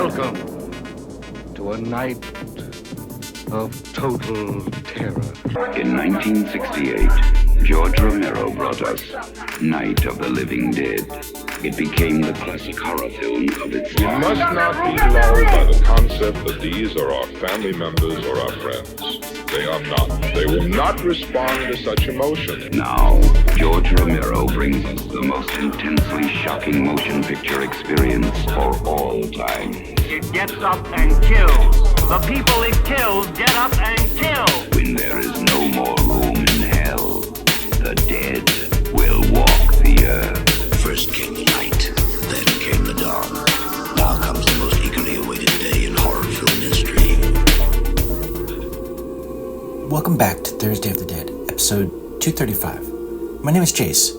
Welcome to a night of total terror. In 1968, George Romero brought us Night of the Living Dead. It became the classic horror film of its We time. must not be lulled by the concept that these are our family members or our friends. They are not. They will not respond to such emotion. Now, George Romero brings us the most intensely shocking motion picture experience for all time. It gets up and kills. The people it kills get up and kill. When there is no more room in hell, the dead will walk the earth. First came the night, then came the dawn. Now comes the most eagerly awaited day in horror film history. Welcome back to Thursday of the Dead, episode 235. My name is Chase.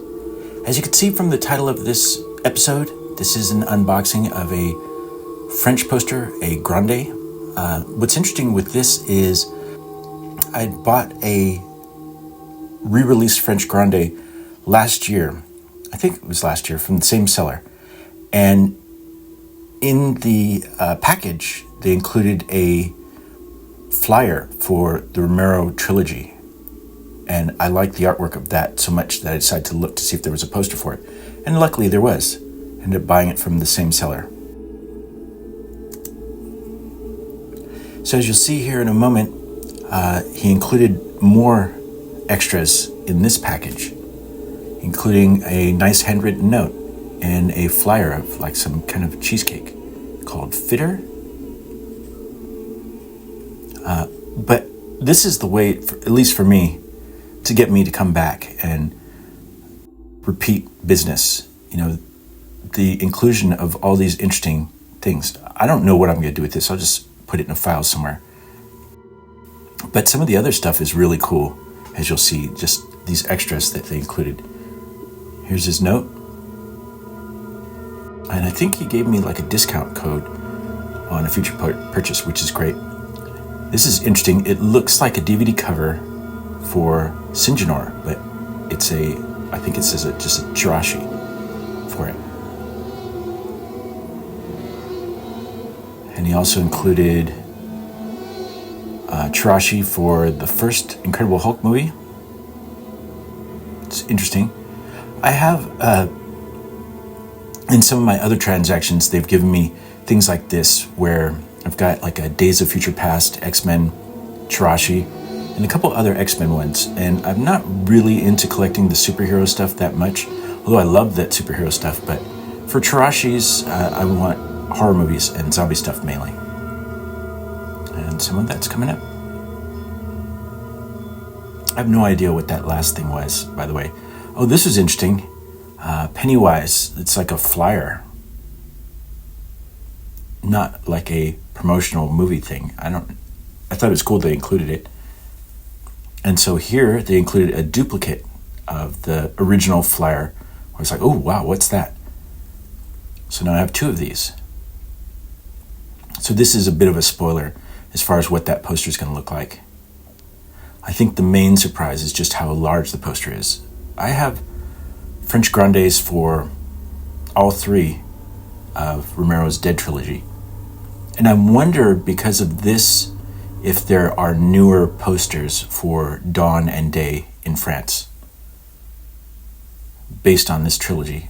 As you can see from the title of this episode, this is an unboxing of a French poster, a Grande. What's interesting with this is I bought a re-released French Grande last year. I think it was last year from the same seller. And in the package, they included a flyer for the Romero Trilogy. And I liked the artwork of that so much that I decided to look to see if there was a poster for it. And luckily there was. Ended up buying it from the same seller. So as you'll see here in a moment, he included more extras in this package, including a nice handwritten note and a flyer of like some kind of cheesecake called Fitter. But this is the way, at least for me, to get me to come back and repeat business. You know, the inclusion of all these interesting things. I don't know what I'm going to do with this. I'll just put it in a file somewhere. But some of the other stuff is really cool, as you'll see, just these extras that they included. Here's his note. And I think he gave me like a discount code on a future purchase, which is great. This is interesting. It looks like a DVD cover for Sinjanor, but it's I think it says just a Chirashi for it. And he also included Chirashi for the first Incredible Hulk movie. It's interesting. I have, in some of my other transactions, they've given me things like this, where I've got like a Days of Future Past, X-Men, Chirashi, and a couple other X-Men ones. And I'm not really into collecting the superhero stuff that much, although I love that superhero stuff. But for Chirashis, I want horror movies and zombie stuff mainly. And some of that's coming up. I have no idea what that last thing was, by the way. Oh, this was interesting. Pennywise, it's like a flyer. Not like a promotional movie thing. I thought it was cool they included it. And so here they included a duplicate of the original flyer. I was like, oh wow, what's that? So now I have two of these. So this is a bit of a spoiler as far as what that poster is going to look like. I think the main surprise is just how large the poster is. I have French Grandes for all three of Romero's Dead Trilogy. And I wonder, because of this, if there are newer posters for Dawn and Day in France based on this trilogy.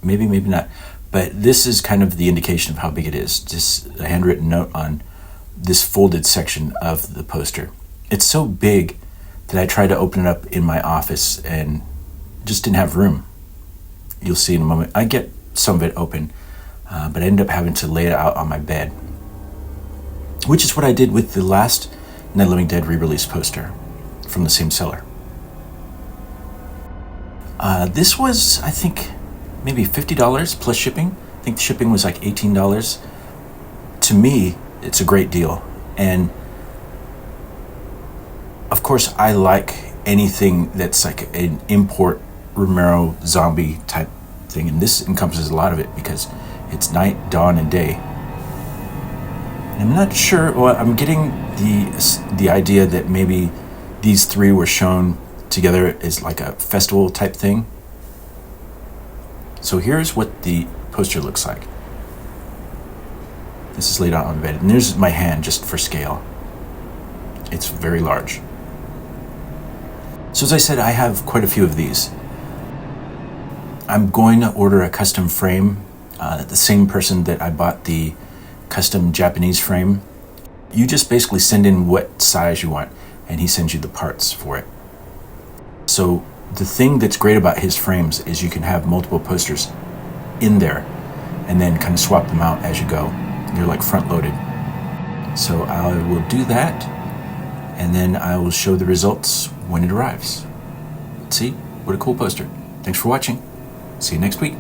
Maybe not. But this is kind of the indication of how big it is. Just a handwritten note on this folded section of the poster. It's so big that I tried to open it up in my office and just didn't have room. You'll see in a moment. I get some of it open, but I ended up having to lay it out on my bed, which is what I did with the last Night of the Living Dead re-release poster from the same seller. This was, I think, maybe $50 plus shipping. I think the shipping was like $18. To me, it's a great deal. And of course, I like anything that's like an import Romero zombie type thing. And this encompasses a lot of it because it's night, dawn, and day. And I'm not sure, well, I'm getting the idea that maybe these three were shown together as like a festival type thing. So here's what the poster looks like. This is laid out on the bed. And there's my hand just for scale. It's very large. So as I said, I have quite a few of these. I'm going to order a custom frame. The same person that I bought the custom Japanese frame. You just basically send in what size you want, and he sends you the parts for it. So the thing that's great about his frames is you can have multiple posters in there and then kind of swap them out as you go. They're like front loaded. So I will do that, and then I will show the results when it arrives. See, what a cool poster. Thanks for watching. See you next week.